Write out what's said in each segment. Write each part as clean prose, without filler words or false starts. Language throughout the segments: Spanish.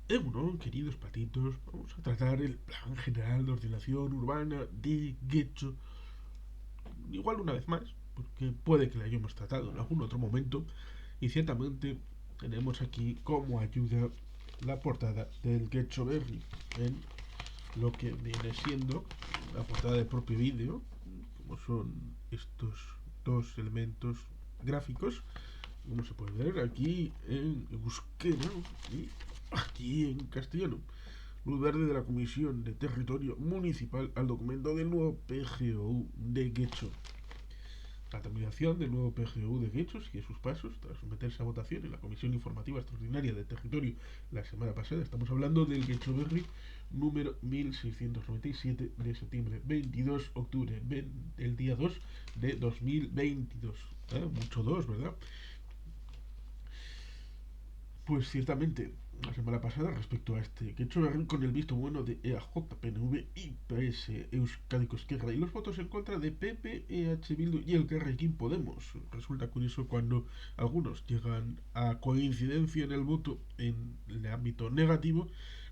Bueno, queridos patitos, vamos a tratar el plan general de ordenación urbana de Getxo. Igual una vez más, porque puede que la hayamos tratado en algún otro momento. Y ciertamente tenemos aquí como ayuda la portada del Getxo Berry en lo que viene siendo la portada del propio vídeo, como son estos dos elementos gráficos, como se puede ver aquí en euskera y aquí en castellano. Luz verde de la Comisión de Territorio Municipal al documento del nuevo PGO de Guecho. La terminación del nuevo PGU de Guecho sigue sus pasos tras someterse a votación en la Comisión Informativa Extraordinaria de Territorio la semana pasada. Estamos hablando del Guecho Berry número 1697 de septiembre 22 octubre, el día 2 de 2022. Mucho 2, ¿verdad? Pues ciertamente, la semana pasada, respecto a este que he hecho con el visto bueno de EAJ, PNV y PS Euskadiko Esquerra y los votos en contra de PP, EH Bildu y el Carrequín Podemos. Resulta curioso cuando algunos llegan a coincidencia en el voto en el ámbito negativo,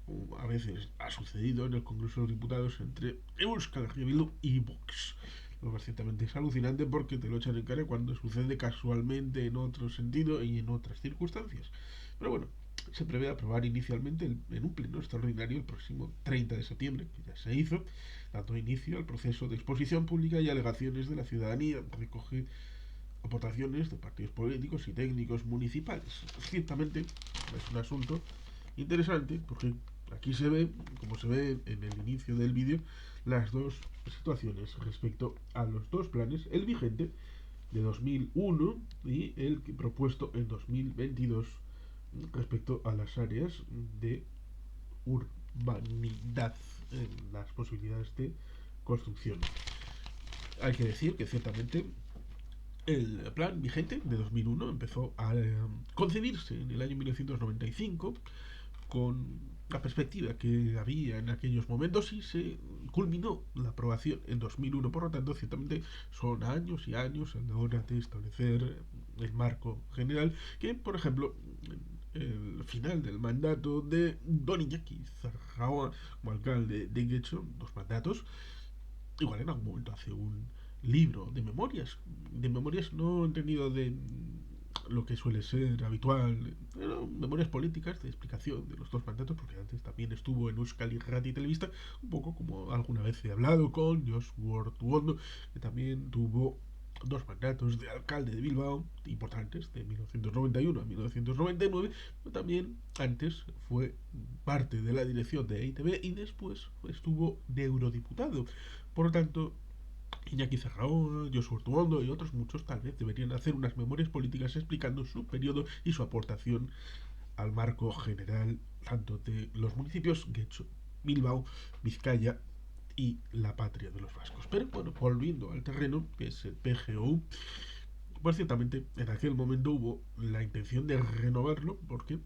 como a veces ha sucedido en el Congreso de los Diputados entre Euskal Herria Bildu y Vox. Lo que ciertamente es alucinante porque te lo echan en cara cuando sucede casualmente en otro sentido y en otras circunstancias. Pero bueno, se prevé aprobar inicialmente en un pleno extraordinario el próximo 30 de septiembre, que ya se hizo, dando inicio al proceso de exposición pública y alegaciones de la ciudadanía. Recoge aportaciones de partidos políticos y técnicos municipales. Ciertamente es un asunto interesante porque aquí se ve, como se ve en el inicio del vídeo, las dos situaciones respecto a los dos planes, el vigente de 2001 y el propuesto en 2022 respecto a las áreas de urbanidad, en las posibilidades de construcción. Hay que decir que ciertamente el plan vigente de 2001 empezó a concebirse en el año 1995 con la perspectiva que había en aquellos momentos y se culminó la aprobación en 2001. Por lo tanto, ciertamente son años y años a la hora de establecer el marco general que, por ejemplo, el final del mandato de Don Iñaki Zarraoa como alcalde de Guecho, dos mandatos, igual en algún momento hace un libro de memorias no entendido de lo que suele ser habitual, pero memorias políticas de explicación de los dos mandatos, porque antes también estuvo en Euskal Irrati Televista, un poco como alguna vez he hablado con Joshua Ortuondo, que también tuvo dos mandatos de alcalde de Bilbao importantes, de 1991 a 1999, pero también antes fue parte de la dirección de EITB y después estuvo de eurodiputado. Por lo tanto, Iñaki Cerraón, Josu Ortuondo y otros muchos tal vez deberían hacer unas memorias políticas explicando su periodo y su aportación al marco general tanto de los municipios Guecho, Bilbao, Vizcaya y la patria de los vascos. Pero bueno, volviendo al terreno, que es el PGO, pues ciertamente en aquel momento hubo la intención de renovarlo porque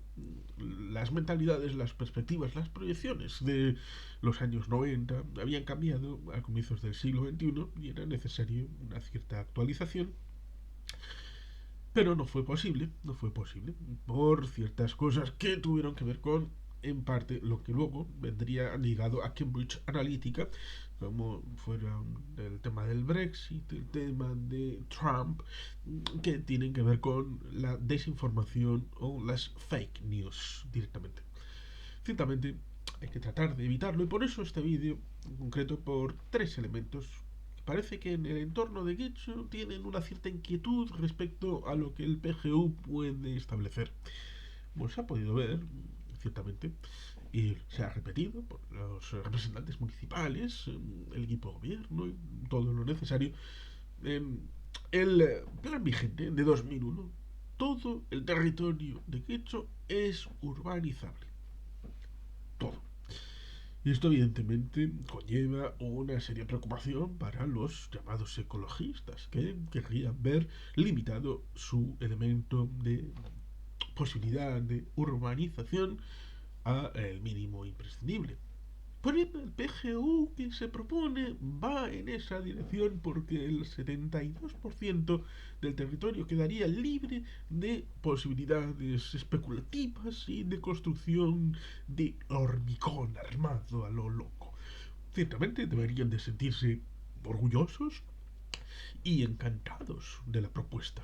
las mentalidades, las perspectivas, las proyecciones de los años 90 habían cambiado a comienzos del siglo XXI y era necesario una cierta actualización, pero no fue posible por ciertas cosas que tuvieron que ver con, en parte, lo que luego vendría ligado a Cambridge Analytica, como fuera el tema del Brexit, el tema de Trump, que tienen que ver con la desinformación o las fake news directamente. Ciertamente hay que tratar de evitarlo y por eso este vídeo, en concreto por tres elementos, parece que en el entorno de Getxo tienen una cierta inquietud respecto a lo que el PGU puede establecer. Como se ha podido ver, ciertamente, y se ha repetido por los representantes municipales, el equipo de gobierno y todo lo necesario, el plan vigente de 2001, todo el territorio de Quecho es urbanizable. Todo. Y esto evidentemente conlleva una seria preocupación para los llamados ecologistas, que querrían ver limitado su elemento de posibilidad de urbanización a el mínimo imprescindible. Por ejemplo, el PGU que se propone va en esa dirección porque el 72% del territorio quedaría libre de posibilidades especulativas y de construcción de hormigón armado a lo loco. Ciertamente deberían de sentirse orgullosos y encantados de la propuesta,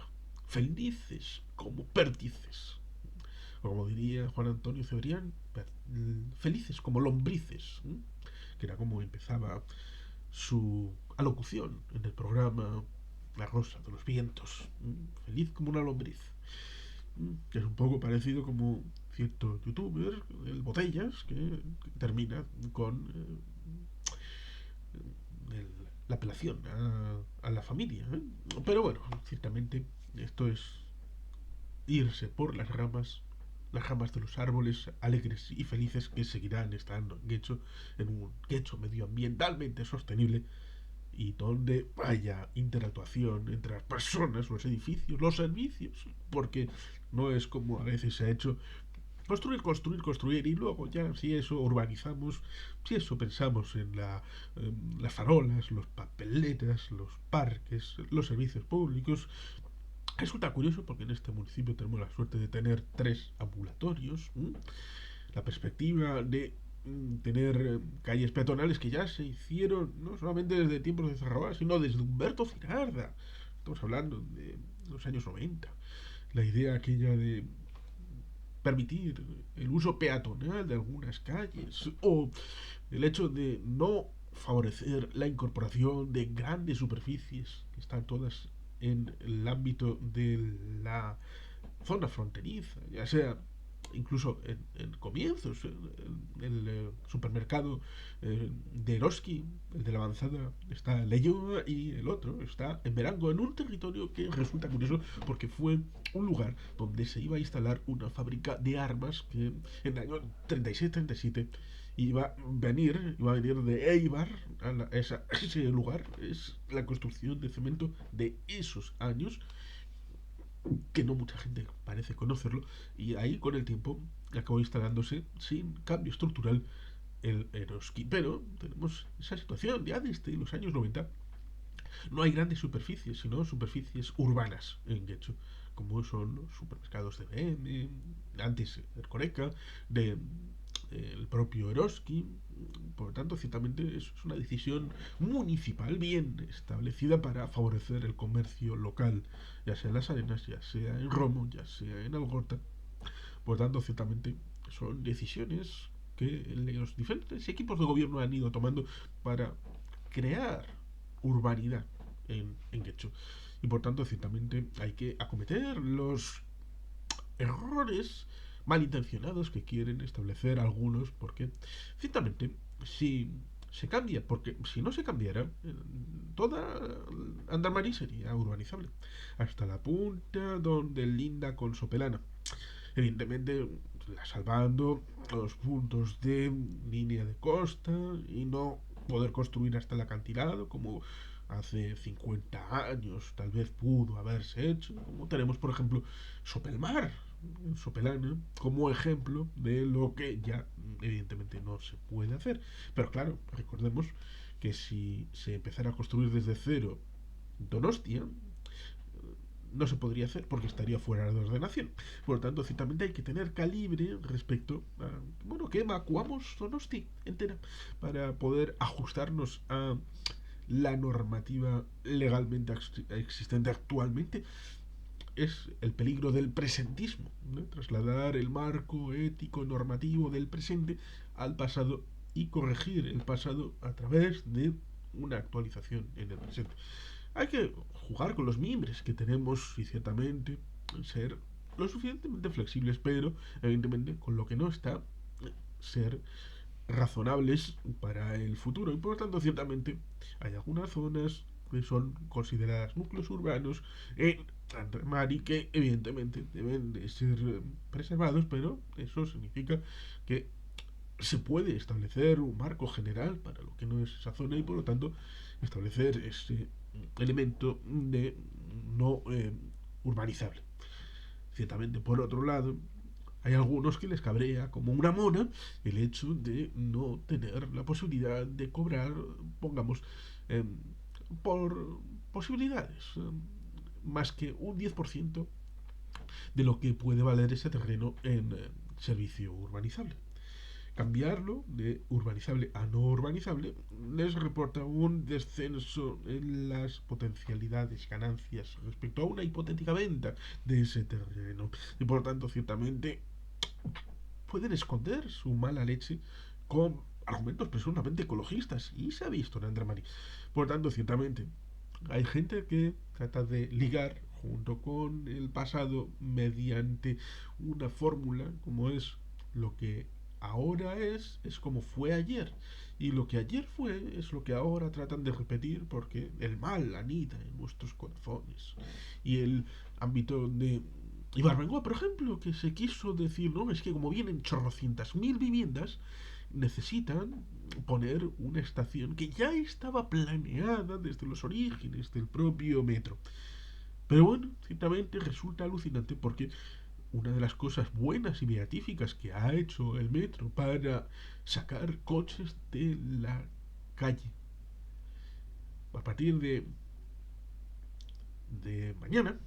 felices como pérdices, o como diría Juan Antonio Cebrián, felices como lombrices, ¿eh? Que era como empezaba su alocución en el programa La Rosa de los Vientos, ¿eh? Feliz como una lombriz, ¿eh? Que es un poco parecido como cierto youtuber, el Botellas, que termina con la apelación a la familia, ¿eh? Pero bueno, ciertamente esto es irse por las ramas de los árboles alegres y felices que seguirán estando en un Guecho medioambientalmente sostenible y donde haya interactuación entre las personas, los edificios, los servicios, porque no es como a veces se ha hecho construir, construir, construir y luego ya si eso urbanizamos, si eso pensamos en las farolas, los papeletas, los parques, los servicios públicos. Resulta curioso porque en este municipio tenemos la suerte de tener 3 ambulatorios. La perspectiva de tener calles peatonales que ya se hicieron no solamente desde tiempos de Zarraoa, sino desde Humberto Cirarda. Estamos hablando de los años 90. La idea aquella de permitir el uso peatonal de algunas calles o el hecho de no favorecer la incorporación de grandes superficies que están todas en el ámbito de la zona fronteriza, ya sea incluso en comienzos, el supermercado de Eroski, el de la avanzada, está en Leyoa y el otro está en Verango, en un territorio que resulta curioso porque fue un lugar donde se iba a instalar una fábrica de armas que en el año 36-37 iba a venir de Eibar ese lugar. Es la construcción de cemento de esos años que no mucha gente parece conocerlo, y ahí con el tiempo acabó instalándose sin cambio estructural el Eroski. Pero tenemos esa situación ya desde los años 90. No hay grandes superficies, sino superficies urbanas en Getxo, como son los supermercados de BM, antes Ercoreca, de el propio Eroski. Por lo tanto, ciertamente es una decisión municipal bien establecida para favorecer el comercio local, ya sea en Las Arenas, ya sea en Romo, ya sea en Algorta. Por lo tanto, ciertamente son decisiones que los diferentes equipos de gobierno han ido tomando para crear urbanidad en Getxo. Y por tanto, ciertamente hay que acometer los errores malintencionados que quieren establecer algunos, porque ciertamente si se cambia, porque si no se cambiara, toda Andamarí sería urbanizable, hasta la punta donde linda con Sopelana. Evidentemente, salvando los puntos de línea de costa y no poder construir hasta el acantilado como hace 50 años tal vez pudo haberse hecho, como tenemos por ejemplo Sopelmar, Sopelana, como ejemplo de lo que ya evidentemente no se puede hacer. Pero claro, recordemos que si se empezara a construir desde cero Donostia, no se podría hacer porque estaría fuera de ordenación. Por lo tanto, ciertamente hay que tener calibre respecto a, bueno, que evacuamos Donosti entera para poder ajustarnos a la normativa legalmente existente actualmente. Es el peligro del presentismo, ¿no? Trasladar el marco ético normativo del presente al pasado y corregir el pasado a través de una actualización en el presente. Hay que jugar con los mimbres que tenemos y ciertamente ser lo suficientemente flexibles, pero evidentemente con lo que no está, ser razonables para el futuro. Y por lo tanto, ciertamente hay algunas zonas que son consideradas núcleos urbanos en Mari que evidentemente deben de ser preservados, pero eso significa que se puede establecer un marco general para lo que no es esa zona y por lo tanto establecer ese elemento de no urbanizable. Ciertamente, por otro lado, Hay algunos que les cabrea como una mona el hecho de no tener la posibilidad de cobrar, pongamos, eh, por posibilidades, más que un 10% de lo que puede valer ese terreno en servicio urbanizable. Cambiarlo de urbanizable a no urbanizable les reporta un descenso en las potencialidades, ganancias respecto a una hipotética venta de ese terreno. Y por tanto, ciertamente, pueden esconder su mala leche con argumentos presuntamente ecologistas. Y se ha visto en Andramari. Por tanto, ciertamente, hay gente que trata de ligar junto con el pasado mediante una fórmula como es lo que ahora es como fue ayer. Y lo que ayer fue es lo que ahora tratan de repetir porque el mal anida en nuestros corazones. Y el ámbito de Ibarbengoa, por ejemplo, que se quiso decir, no, es que como vienen chorrocientas mil viviendas, necesitan poner una estación que ya estaba planeada desde los orígenes del propio metro. Pero bueno, ciertamente resulta alucinante porque una de las cosas buenas y beatíficas que ha hecho el metro para sacar coches de la calle a partir de mañana,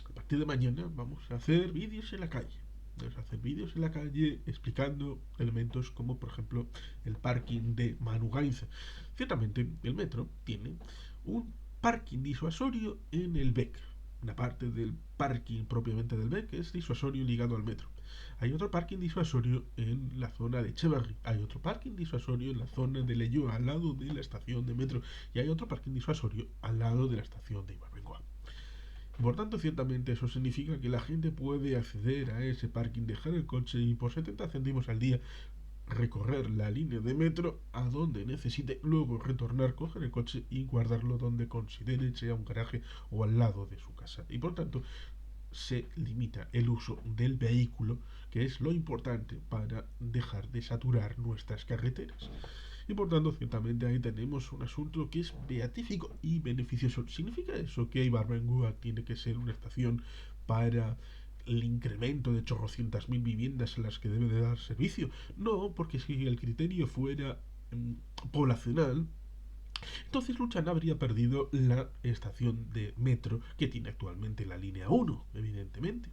a partir de mañana vamos a hacer vídeos en la calle. Vamos a hacer vídeos en la calle explicando elementos como, por ejemplo, el parking de Manu Gainza. Ciertamente, el metro tiene un parking disuasorio en el BEC. Una parte del parking propiamente del BEC es disuasorio ligado al metro. Hay otro parking disuasorio en la zona de Echeverri. Hay otro parking disuasorio en la zona de Leyoa, al lado de la estación de metro. Y hay otro parking disuasorio al lado de la estación de Ibarbengoa. Por tanto, ciertamente eso significa que la gente puede acceder a ese parking, dejar el coche y por 70 céntimos al día recorrer la línea de metro a donde necesite, luego retornar, coger el coche y guardarlo donde considere, sea un garaje o al lado de su casa. Y por tanto, se limita el uso del vehículo, que es lo importante para dejar de saturar nuestras carreteras. Y por tanto, ciertamente ahí tenemos un asunto que es beatífico y beneficioso. ¿Significa eso que Ibarbengoa tiene que ser una estación para el incremento de chorrocientas mil viviendas a las que debe de dar servicio? No, porque si el criterio fuera poblacional, entonces Luchana habría perdido la estación de metro que tiene actualmente la línea 1, evidentemente.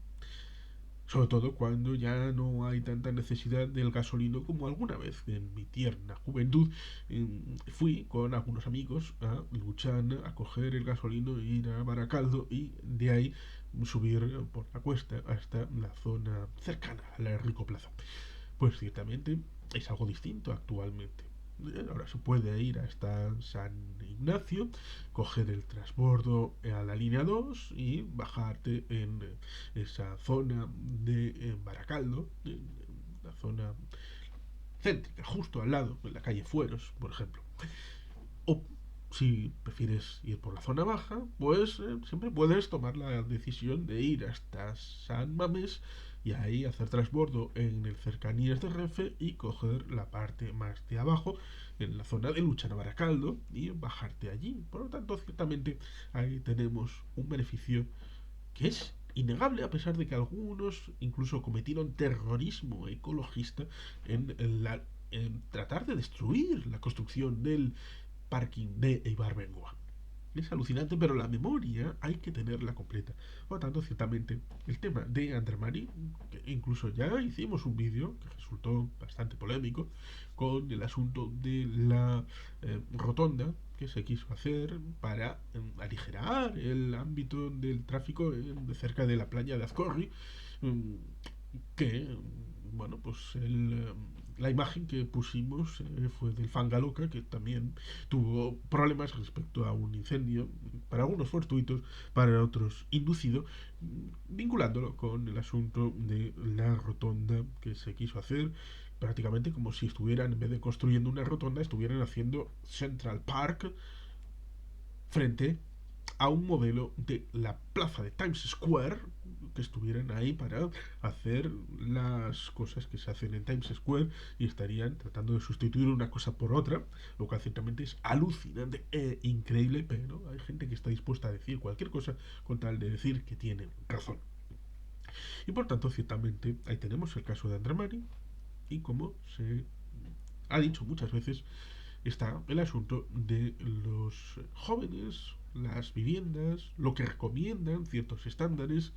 Sobre todo cuando ya no hay tanta necesidad del gasolino como alguna vez en mi tierna juventud. Fui con algunos amigos a Luchana a coger el gasolino e ir a Baracaldo y de ahí subir por la cuesta hasta la zona cercana a la Rico Plaza. Pues ciertamente es algo distinto actualmente. Ahora se puede ir hasta San Ignacio, coger el transbordo a la línea 2 y bajarte en esa zona de Baracaldo, en la zona céntrica, justo al lado, en la calle Fueros, por ejemplo. O si prefieres ir por la zona baja, pues siempre puedes tomar la decisión de ir hasta San Mamés y ahí hacer transbordo en el cercanías de Renfe y coger la parte más de abajo, en la zona de Luchana Baracaldo, y bajarte allí. Por lo tanto, ciertamente ahí tenemos un beneficio que es innegable a pesar de que algunos incluso cometieron terrorismo ecologista en tratar de destruir la construcción del parking de Ibarbengoa. Es alucinante, pero la memoria hay que tenerla completa. Por lo tanto, ciertamente, el tema de Andramari, que incluso ya hicimos un vídeo que resultó bastante polémico, con el asunto de la rotonda que se quiso hacer para aligerar el ámbito del tráfico de cerca de la playa de Azcorri, que, bueno, pues la imagen que pusimos fue del Fangaloca, que también tuvo problemas respecto a un incendio, para algunos fortuitos, para otros inducido, vinculándolo con el asunto de la rotonda que se quiso hacer, prácticamente como si estuvieran, en vez de construyendo una rotonda, estuvieran haciendo Central Park frente a un modelo de la plaza de Times Square que estuvieran ahí para hacer las cosas que se hacen en Times Square y estarían tratando de sustituir una cosa por otra, lo cual ciertamente es alucinante e increíble, pero hay gente que está dispuesta a decir cualquier cosa con tal de decir que tienen razón. Y por tanto, ciertamente, ahí tenemos el caso de Andramari y como se ha dicho muchas veces, está el asunto de los jóvenes, las viviendas, lo que recomiendan ciertos estándares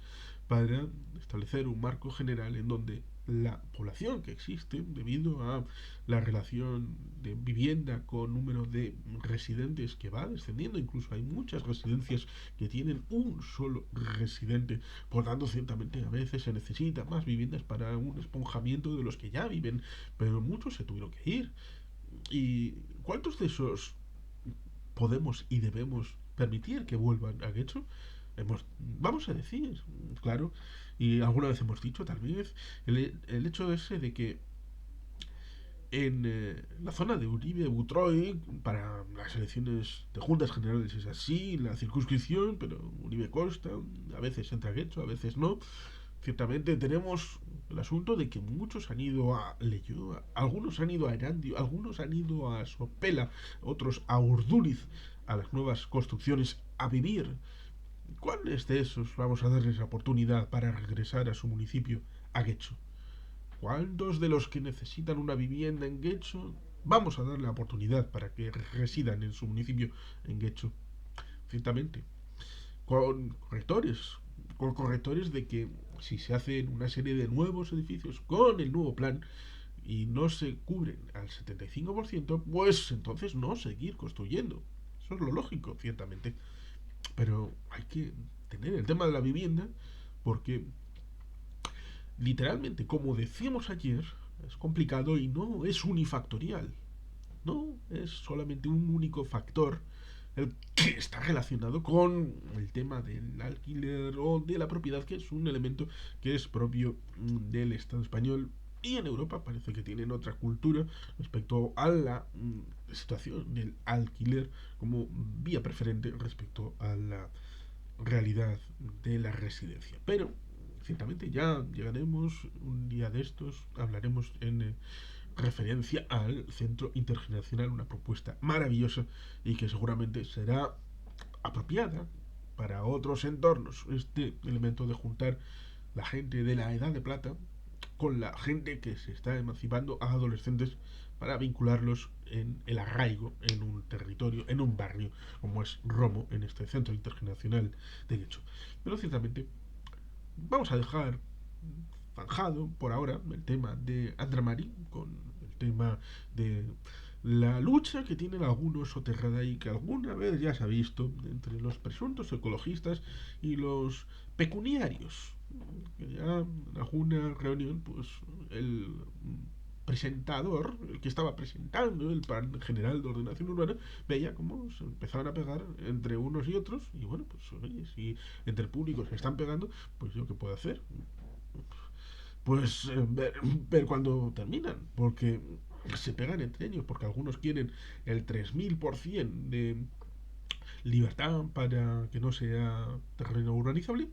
para establecer un marco general en donde la población que existe, debido a la relación de vivienda con número de residentes que va descendiendo, incluso hay muchas residencias que tienen un solo residente, por tanto ciertamente a veces se necesita más viviendas para un esponjamiento de los que ya viven, pero muchos se tuvieron que ir. ¿Y cuántos de esos podemos y debemos permitir que vuelvan a Getxo? Vamos a decir, claro, y alguna vez hemos dicho tal vez, el hecho ese de que en la zona de Uribe Butroy, para las elecciones de juntas generales es así, la circunscripción, pero Uribe Costa, a veces entra Getxo, a veces no. Ciertamente tenemos el asunto de que muchos han ido a Leyoa, algunos han ido a Erandio, algunos han ido a Sopela, otros a Urduriz, a las nuevas construcciones, a vivir. ¿Cuáles de esos vamos a darles la oportunidad para regresar a su municipio, a Getxo? ¿Cuántos de los que necesitan una vivienda en Getxo vamos a darle la oportunidad para que residan en su municipio en Getxo? Ciertamente, con correctores, con correctores de que si se hacen una serie de nuevos edificios con el nuevo plan y no se cubren al 75%, pues entonces no seguir construyendo. Eso es lo lógico, ciertamente. Pero hay que tener el tema de la vivienda porque literalmente, como decíamos ayer, es complicado y no es unifactorial. No es solamente un único factor el que está relacionado con el tema del alquiler o de la propiedad, que es un elemento que es propio del Estado español. Y en Europa parece que tienen otra cultura respecto a la situación del alquiler como vía preferente respecto a la realidad de la residencia. Pero ciertamente ya llegaremos un día de estos, hablaremos en referencia al Centro Intergeneracional, una propuesta maravillosa y que seguramente será apropiada para otros entornos. Este elemento de juntar la gente de la edad de plata con la gente que se está emancipando a adolescentes para vincularlos en el arraigo, en un territorio, en un barrio, como es Romo, en este centro intergeneracional de hecho. Pero ciertamente vamos a dejar zanjado por ahora el tema de Andramari con el tema de la lucha que tienen algunos soterrada y que alguna vez ya se ha visto entre los presuntos ecologistas y los pecuniarios. Que ya en alguna reunión, pues el presentador, el que estaba presentando el plan general de ordenación urbana, veía cómo se empezaban a pegar entre unos y otros, y bueno, pues oye, si entre el público se están pegando, pues yo qué puedo hacer, pues ver cuándo terminan, porque se pegan entre ellos, porque algunos quieren el 3000% de libertad para que no sea terreno urbanizable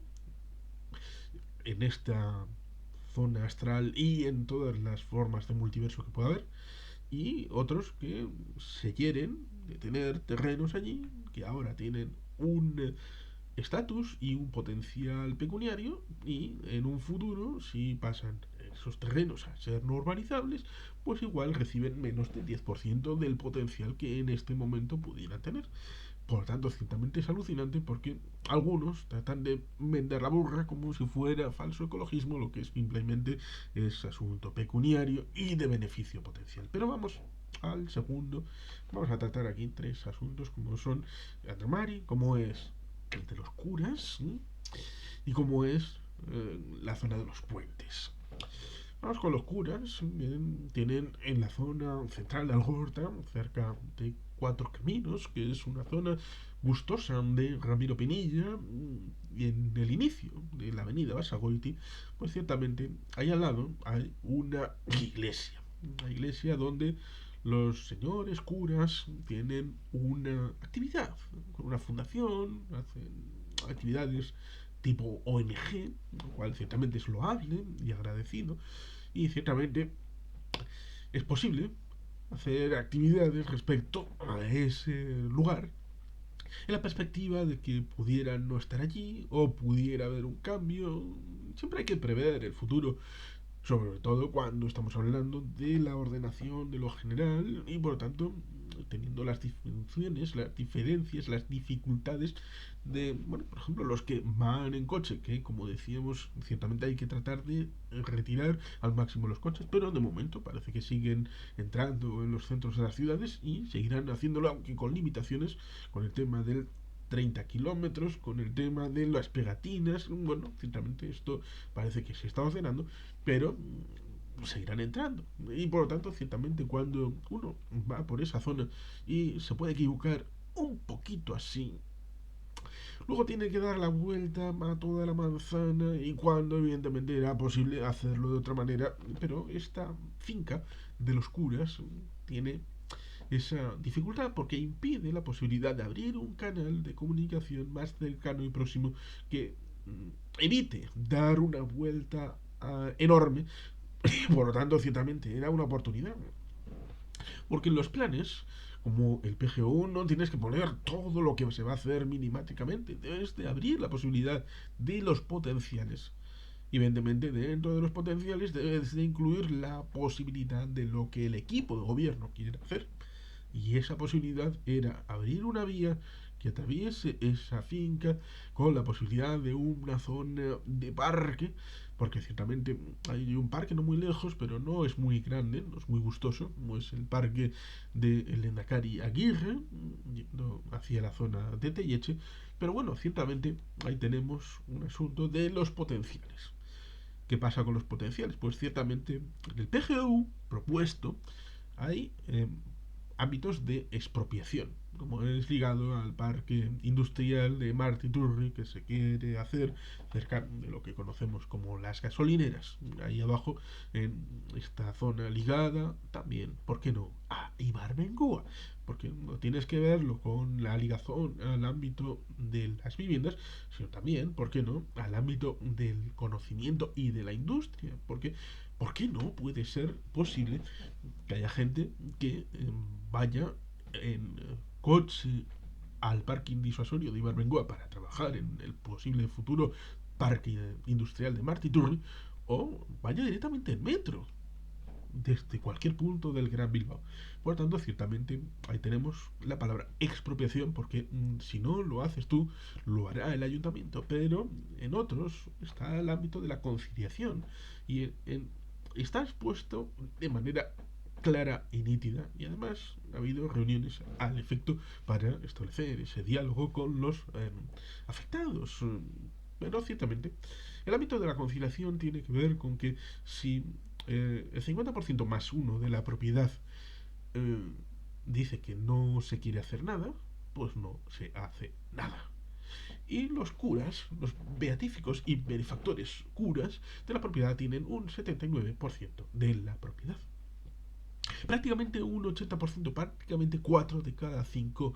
en esta zona astral y en todas las formas de multiverso que pueda haber, y otros que se quieren de tener terrenos allí que ahora tienen un estatus y un potencial pecuniario y en un futuro si pasan esos terrenos a ser no urbanizables pues igual reciben menos del 10% del potencial que en este momento pudieran tener. Por lo tanto, ciertamente es alucinante porque algunos tratan de vender la burra como si fuera falso ecologismo, lo que simplemente es asunto pecuniario y de beneficio potencial. Pero vamos al segundo. Vamos a tratar aquí tres asuntos como son Andromari, como es el de los curas, ¿sí? Y como es la zona de los puentes. Vamos con los curas. Tienen en la zona central de Algorta, cerca de Cuatro Caminos, que es una zona gustosa de Ramiro Pinilla, y en el inicio de la avenida Basagoiti, pues ciertamente ahí al lado hay una iglesia donde los señores curas tienen una actividad, una fundación, hacen actividades tipo ONG, lo cual ciertamente es loable y agradecido, y ciertamente es posible hacer actividades respecto a ese lugar en la perspectiva de que pudieran no estar allí o pudiera haber un cambio. Siempre hay que prever el futuro, sobre todo cuando estamos hablando de la ordenación de lo general y por lo tanto teniendo las disfunciones, las diferencias, las dificultades de, bueno, por ejemplo, los que van en coche, que como decíamos, ciertamente hay que tratar de retirar al máximo los coches, pero de momento parece que siguen entrando en los centros de las ciudades y seguirán haciéndolo, aunque con limitaciones, con el tema del 30 kilómetros, con el tema de las pegatinas. Bueno, ciertamente esto parece que se está ordenando, pero seguirán entrando. Y por lo tanto, ciertamente cuando uno va por esa zona y se puede equivocar un poquito así, luego tiene que dar la vuelta a toda la manzana y cuando evidentemente era posible hacerlo de otra manera, pero esta finca de los curas tiene esa dificultad porque impide la posibilidad de abrir un canal de comunicación más cercano y próximo que evite dar una vuelta enorme. Por lo tanto, ciertamente era una oportunidad. Porque en los planes, como el PGO, no tienes que poner todo lo que se va a hacer minimáticamente. Debes de abrir la posibilidad de los potenciales. Evidentemente, dentro de los potenciales debes de incluir la posibilidad de lo que el equipo de gobierno quiere hacer. Y esa posibilidad era abrir una vía que atraviese esa finca con la posibilidad de una zona de parque, porque ciertamente hay un parque no muy lejos, pero no es muy grande, no es muy gustoso, como es el parque de el Endacari Aguirre, yendo hacia la zona de Telleche, pero bueno, ciertamente ahí tenemos un asunto de los potenciales. ¿Qué pasa con los potenciales? Pues ciertamente en el PGU propuesto hay ámbitos de expropiación, como es ligado al parque industrial de Martiturri que se quiere hacer cerca de lo que conocemos como las gasolineras, ahí abajo en esta zona ligada también, ¿por qué no?, a Ibarbengoa, porque no tienes que verlo con la ligazón al ámbito de las viviendas, sino también, ¿por qué no?, al ámbito del conocimiento y de la industria, porque ¿por qué no puede ser posible que haya gente que vaya en coche al parque disuasorio de Ibarbengoa para trabajar en el posible futuro parque industrial de Martiturri o vaya directamente en metro desde cualquier punto del Gran Bilbao? Por lo tanto, ciertamente ahí tenemos la palabra expropiación, porque si no lo haces tú, lo hará el ayuntamiento, pero en otros está el ámbito de la conciliación y está expuesto de manera clara y nítida, y además ha habido reuniones al efecto para establecer ese diálogo con los afectados. Pero ciertamente el ámbito de la conciliación tiene que ver con que si el 50% más uno de la propiedad eh, dice que no se quiere hacer nada, pues no se hace nada. Y los curas, los beatíficos y benefactores curas de la propiedad tienen un 79% de la propiedad. Prácticamente un 80%, prácticamente 4 de cada 5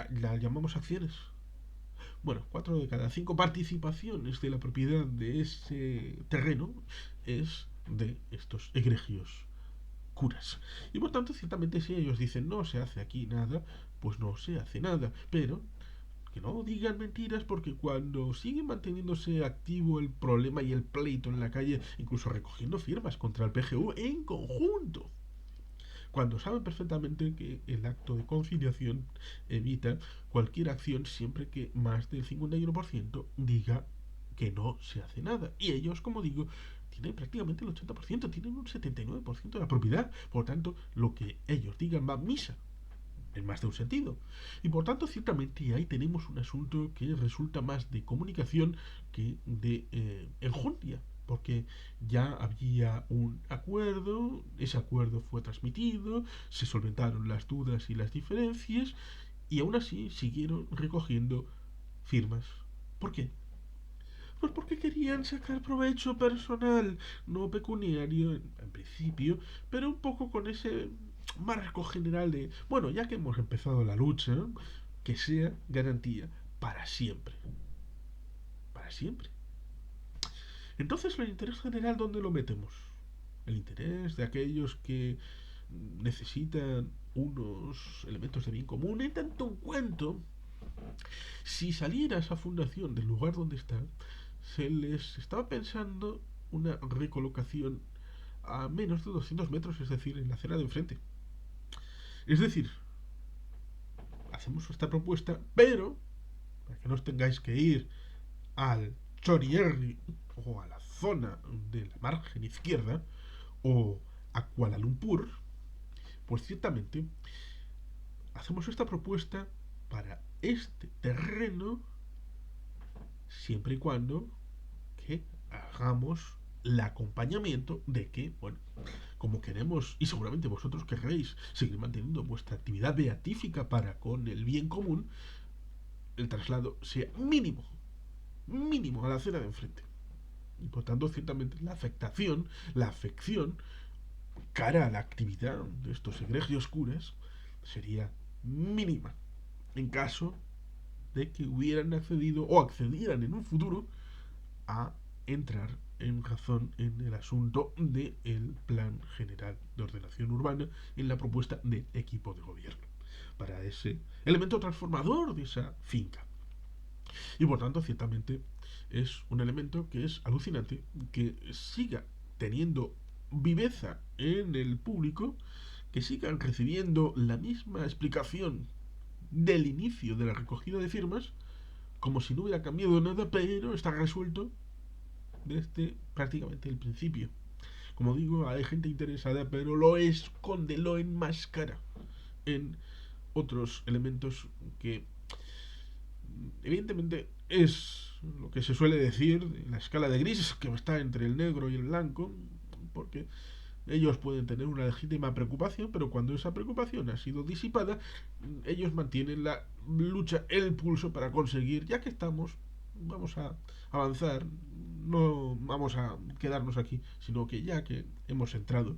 la llamamos acciones. Bueno, 4 de cada 5 participaciones de la propiedad de ese terreno es de estos egregios curas. Y por tanto, ciertamente, si ellos dicen no se hace aquí nada, pues no se hace nada. Pero que no digan mentiras, porque cuando sigue manteniéndose activo el problema y el pleito en la calle, incluso recogiendo firmas contra el PGU en conjunto, cuando saben perfectamente que el acto de conciliación evita cualquier acción siempre que más del 51% diga que no se hace nada. Y ellos, como digo, tienen prácticamente el 80%, tienen un 79% de la propiedad. Por tanto, lo que ellos digan va a misa en más de un sentido. Y por tanto, ciertamente ahí tenemos un asunto que resulta más de comunicación que de enjundia, porque ya había un acuerdo, ese acuerdo fue transmitido, se solventaron las dudas y las diferencias, y aún así siguieron recogiendo firmas. ¿Por qué? Pues porque querían sacar provecho personal, no pecuniario en principio, pero un poco con ese marco general de, bueno, ya que hemos empezado la lucha, que sea garantía para siempre. Para siempre. Entonces, ¿el interés general dónde lo metemos? El interés de aquellos que necesitan unos elementos de bien común, en tanto en cuanto si saliera esa fundación del lugar donde está, se les estaba pensando una recolocación a menos de 200 metros, es decir, en la acera de enfrente. Es decir, hacemos esta propuesta, pero para que no os tengáis que ir al Chorierri o a la zona de la margen izquierda o a Kuala Lumpur, pues ciertamente hacemos esta propuesta para este terreno siempre y cuando que hagamos el acompañamiento de que, bueno, como queremos, y seguramente vosotros querréis seguir manteniendo vuestra actividad beatífica para con el bien común, el traslado sea mínimo a la acera de enfrente. Y por tanto, ciertamente, la afección cara a la actividad de estos egregios curas sería mínima en caso de que hubieran accedido o accedieran en un futuro a entrar en razón en el asunto del Plan General de Ordenación Urbana en la propuesta de equipo de gobierno para ese elemento transformador de esa finca. Y por tanto, ciertamente es un elemento que es alucinante que siga teniendo viveza en el público, que sigan recibiendo la misma explicación del inicio de la recogida de firmas, como si no hubiera cambiado nada, pero está resuelto desde prácticamente el principio. Como digo, hay gente interesada, pero lo esconde, lo enmascara en otros elementos que evidentemente es lo que se suele decir, la escala de grises, que está entre el negro y el blanco, porque ellos pueden tener una legítima preocupación, pero cuando esa preocupación ha sido disipada, ellos mantienen la lucha, el pulso para conseguir, ya que estamos, vamos a avanzar, no vamos a quedarnos aquí, sino que ya que hemos entrado,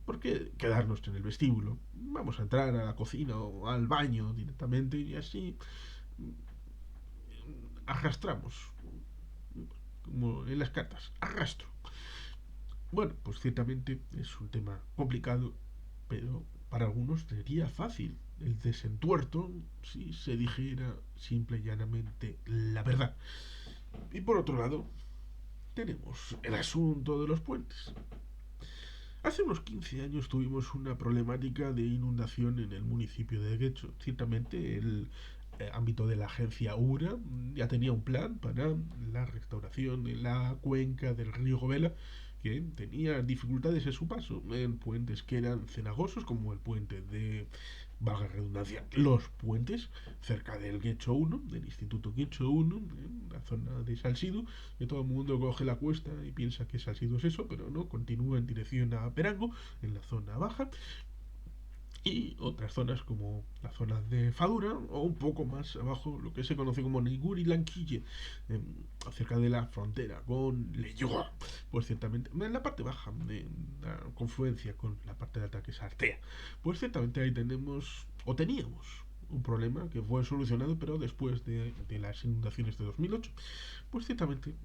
¿por qué quedarnos en el vestíbulo? Vamos a entrar a la cocina o al baño directamente y así arrastramos, como en las cartas, arrastro. Bueno, pues ciertamente es un tema complicado, pero para algunos sería fácil el desentuerto si se dijera simple y llanamente la verdad. Y por otro lado, tenemos el asunto de los puentes. Hace unos 15 años tuvimos una problemática de inundación en el municipio de Guecho. Ciertamente el ámbito de la agencia URA ya tenía un plan para la restauración de la cuenca del río Govela, que tenía dificultades en su paso en puentes que eran cenagosos, como el puente de, valga la redundancia, los puentes cerca del Guecho 1, del Instituto Guecho 1, en la zona de Salsido, que todo el mundo coge la cuesta y piensa que Salsido es eso, pero no, continúa en dirección a Perango, en la zona baja, y otras zonas como la zona de Fadura o un poco más abajo lo que se conoce como Niguri Lanquille, cerca de la frontera con Leyoa, pues ciertamente en la parte baja de la confluencia con la parte de ataque Sartea, pues ciertamente ahí tenemos o teníamos un problema que fue solucionado pero después de las inundaciones de 2008, pues ciertamente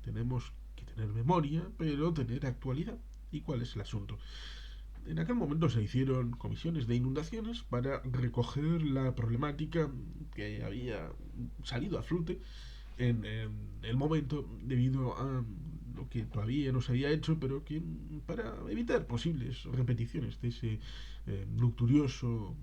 tenemos que tener memoria pero tener actualidad. ¿Y cuál es el asunto? En aquel momento se hicieron comisiones de inundaciones para recoger la problemática que había salido a flote en el momento debido a lo que todavía no se había hecho, pero que para evitar posibles repeticiones de ese lucturioso,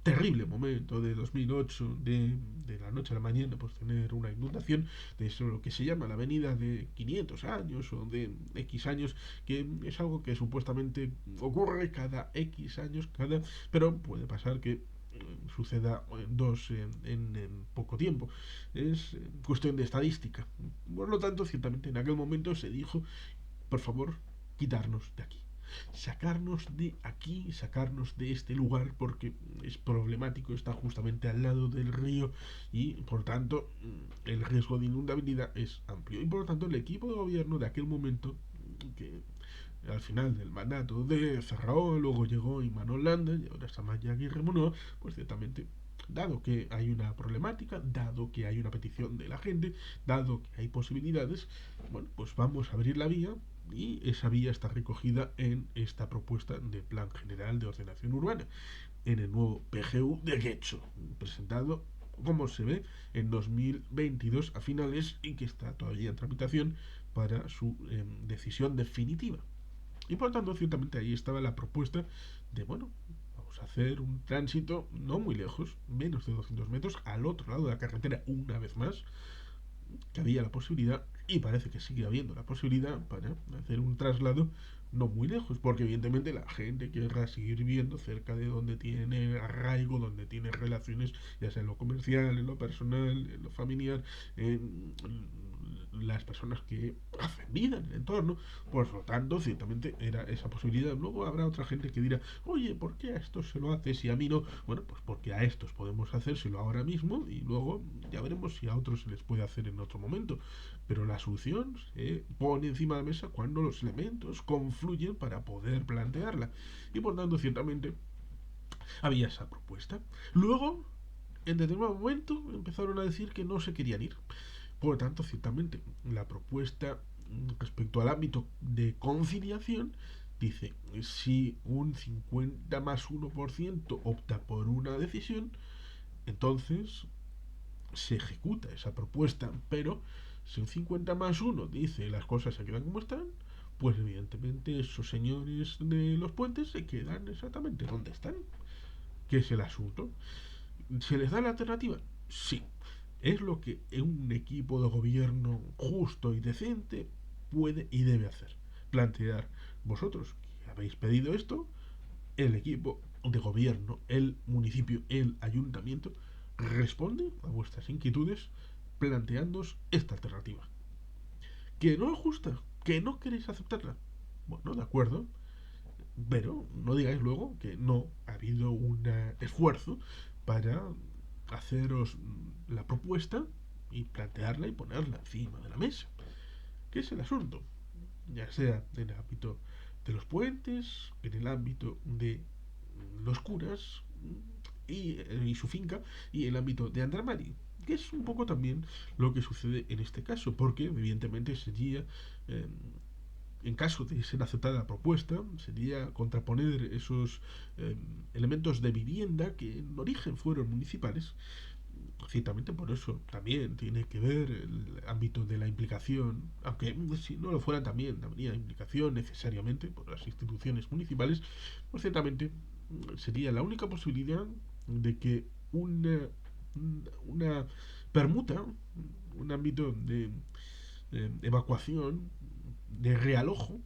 terrible momento de 2008, de la noche a la mañana, pues tener una inundación de eso, lo que se llama la avenida de 500 años o de X años, que es algo que supuestamente ocurre cada X años, pero puede pasar que suceda dos en poco tiempo. Es cuestión de estadística. Por lo tanto, ciertamente en aquel momento se dijo, por favor, quitarnos de aquí. Sacarnos de aquí, sacarnos de este lugar, porque es problemático, está justamente al lado del río y por tanto el riesgo de inundabilidad es amplio. Y por lo tanto el equipo de gobierno de aquel momento, que al final del mandato de Cerrao, luego llegó Imanol Landa y ahora está Maya Aguirre Munoz, pues ciertamente, dado que hay una problemática, dado que hay una petición de la gente, dado que hay posibilidades, bueno, pues vamos a abrir la vía y esa vía está recogida en esta propuesta de Plan General de Ordenación Urbana, en el nuevo PGU de Getxo, presentado, como se ve, en 2022 a finales y que está todavía en tramitación para su decisión definitiva. Y por tanto, ciertamente ahí estaba la propuesta de, bueno, vamos a hacer un tránsito no muy lejos, menos de 200 metros, al otro lado de la carretera una vez más, que había la posibilidad, y parece que sigue habiendo la posibilidad, para hacer un traslado no muy lejos, porque evidentemente la gente querrá seguir viviendo cerca de donde tiene arraigo, donde tiene relaciones, ya sea en lo comercial, en lo personal, en lo familiar, en las personas que hacen vida en el entorno. Por lo tanto, ciertamente era esa posibilidad. Luego habrá otra gente que dirá, oye, ¿por qué a estos se lo haces y a mí no? Bueno, pues porque a estos podemos hacérselo ahora mismo y luego ya veremos si a otros se les puede hacer en otro momento. Pero la solución se pone encima de la mesa cuando los elementos confluyen para poder plantearla. Y por tanto, ciertamente, había esa propuesta. Luego, en determinado momento, empezaron a decir que no se querían ir. Por lo tanto, ciertamente, la propuesta respecto al ámbito de conciliación dice, si un 50 más 1% opta por una decisión, entonces se ejecuta esa propuesta, pero si un 50 más uno dice las cosas se quedan como están, pues evidentemente esos señores de los puentes se quedan exactamente donde están, que es el asunto. ¿Se les da la alternativa? Sí. Es lo que un equipo de gobierno justo y decente puede y debe hacer. Plantear, vosotros que habéis pedido esto, el equipo de gobierno, el municipio, el ayuntamiento, responde a vuestras inquietudes planteándoos esta alternativa. ¿Que no os gusta? ¿Que no queréis aceptarla? Bueno, de acuerdo, pero no digáis luego que no ha habido un esfuerzo para haceros la propuesta y plantearla y ponerla encima de la mesa. ¿Qué es el asunto? Ya sea en el ámbito de los puentes, en el ámbito de los curas y su finca, y el ámbito de Andramari, que es un poco también lo que sucede en este caso, porque evidentemente sería, en caso de ser aceptada la propuesta, sería contraponer esos elementos de vivienda que en origen fueron municipales. Ciertamente por eso también tiene que ver el ámbito de la implicación, aunque si no lo fuera también habría implicación necesariamente por las instituciones municipales, pues ciertamente sería la única posibilidad de que una permuta, un ámbito de evacuación, de realojo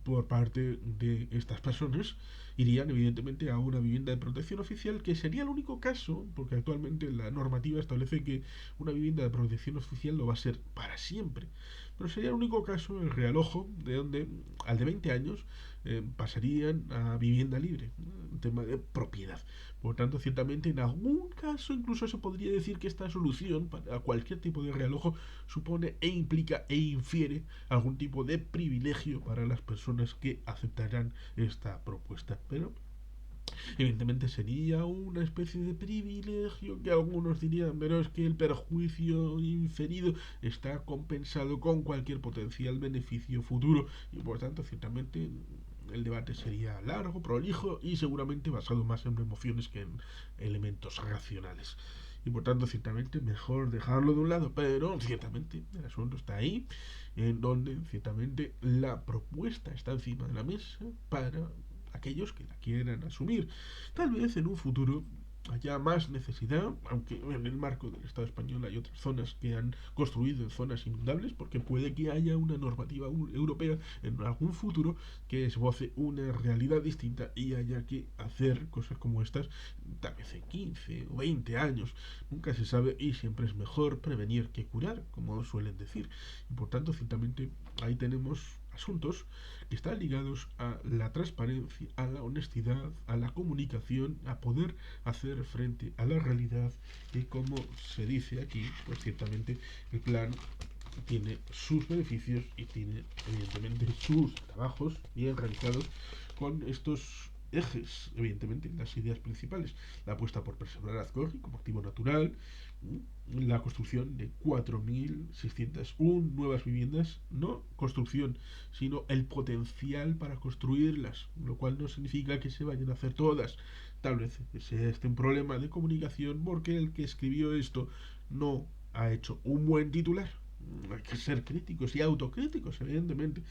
por parte de estas personas, irían evidentemente a una vivienda de protección oficial, que sería el único caso, porque actualmente la normativa establece que una vivienda de protección oficial lo va a ser para siempre, pero sería el único caso el realojo de donde al de 20 años pasarían a vivienda libre, un tema de propiedad. Por tanto, ciertamente en algún caso incluso se podría decir que esta solución para cualquier tipo de realojo supone e implica e infiere algún tipo de privilegio para las personas que aceptarán esta propuesta. Pero evidentemente sería una especie de privilegio que algunos dirían, pero es que el perjuicio inferido está compensado con cualquier potencial beneficio futuro y por tanto ciertamente el debate sería largo, prolijo y seguramente basado más en emociones que en elementos racionales. Y por tanto, ciertamente, mejor dejarlo de un lado, pero ciertamente el asunto está ahí, en donde ciertamente la propuesta está encima de la mesa para aquellos que la quieran asumir. Tal vez en un futuro haya más necesidad, aunque en el marco del Estado español hay otras zonas que han construido en zonas inundables, porque puede que haya una normativa europea en algún futuro que esboce una realidad distinta y haya que hacer cosas como estas, tal vez en 15 o 20 años. Nunca se sabe y siempre es mejor prevenir que curar, como suelen decir. Y por tanto, ciertamente, ahí tenemos asuntos que están ligados a la transparencia, a la honestidad, a la comunicación, a poder hacer frente a la realidad y como se dice aquí, pues ciertamente el plan tiene sus beneficios y tiene evidentemente sus trabajos bien realizados con estos ejes, evidentemente, las ideas principales. La apuesta por preservar Azcorri como activo natural, la construcción de 4.601 nuevas viviendas, no construcción, sino el potencial para construirlas, lo cual no significa que se vayan a hacer todas. Tal vez sea este un problema de comunicación porque el que escribió esto no ha hecho un buen titular. Hay que ser críticos y autocríticos, evidentemente.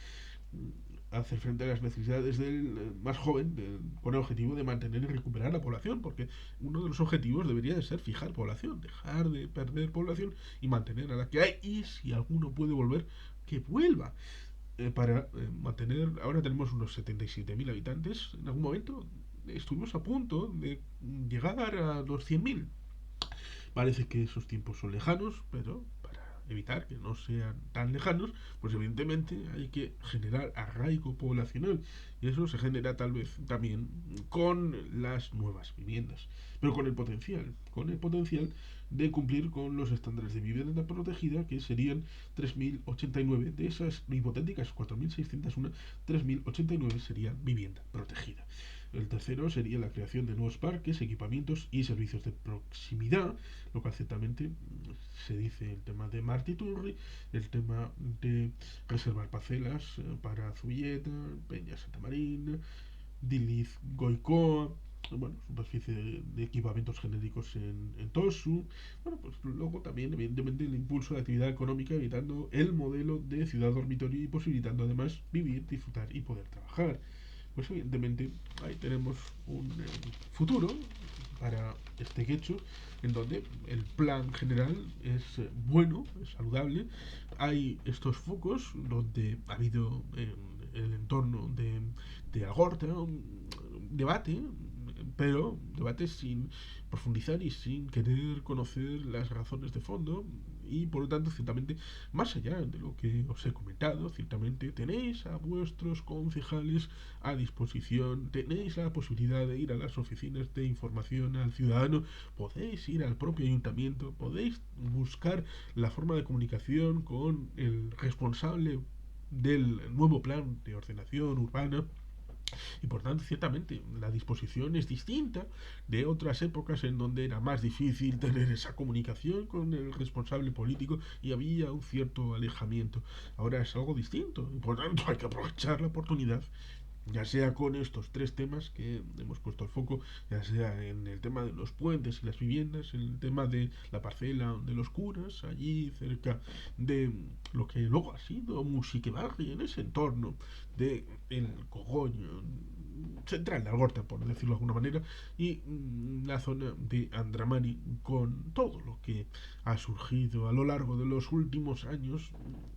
Hacer frente a las necesidades del más joven con el objetivo de mantener y recuperar la población, porque uno de los objetivos debería de ser fijar población, dejar de perder población y mantener a la que hay, y si alguno puede volver, que vuelva. Para mantener, ahora tenemos unos 77.000 habitantes, en algún momento estuvimos a punto de llegar a los 100.000. Parece que esos tiempos son lejanos, pero para evitar que no sean tan lejanos, pues evidentemente hay que generar arraigo poblacional. Y eso se genera tal vez también con las nuevas viviendas, pero con el potencial de cumplir con los estándares de vivienda protegida, que serían 3.089 de esas hipotéticas 4.601, 3.089 serían vivienda protegida. El tercero sería la creación de nuevos parques, equipamientos y servicios de proximidad, lo cual ciertamente se dice el tema de Martiturri, el tema de reservar parcelas para Zubilleta, Peña Santa Marina, Diliz Goicoa, bueno, superficie de equipamientos genéricos en Tosu. Bueno, pues luego también, evidentemente, el impulso de actividad económica, evitando el modelo de ciudad dormitorio y posibilitando además vivir, disfrutar y poder trabajar. Pues evidentemente ahí tenemos un futuro para este quecho en donde el plan general es bueno, es saludable. Hay estos focos donde ha habido en el entorno de Agorta un debate, pero debate sin profundizar y sin querer conocer las razones de fondo, y por lo tanto ciertamente más allá de lo que os he comentado, ciertamente tenéis a vuestros concejales a disposición, tenéis la posibilidad de ir a las oficinas de información al ciudadano, podéis ir al propio ayuntamiento, podéis buscar la forma de comunicación con el responsable del nuevo plan de ordenación urbana, y por tanto ciertamente la disposición es distinta de otras épocas en donde era más difícil tener esa comunicación con el responsable político y había un cierto alejamiento. Ahora es algo distinto y por tanto hay que aprovechar la oportunidad, ya sea con estos tres temas que hemos puesto el foco, ya sea en el tema de los puentes y las viviendas, en el tema de la parcela de los curas, allí cerca de lo que luego ha sido Musiquebarri, en ese entorno de el Cogollo central de Algorta, por decirlo de alguna manera, y la zona de Andramani, con todo lo que ha surgido a lo largo de los últimos años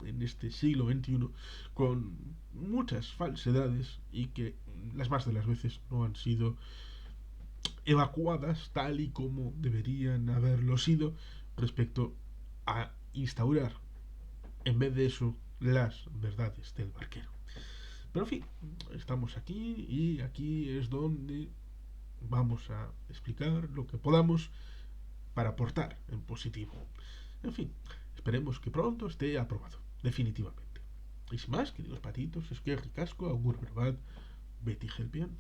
en este siglo XXI, con muchas falsedades y que las más de las veces no han sido evacuadas tal y como deberían haberlo sido respecto a instaurar en vez de eso las verdades del barquero. Pero en fin, estamos aquí y aquí es donde vamos a explicar lo que podamos para aportar en positivo. En fin, esperemos que pronto esté aprobado, definitivamente. Y sin más, queridos patitos, es que ricasco, augur verbat, Betty Helpian.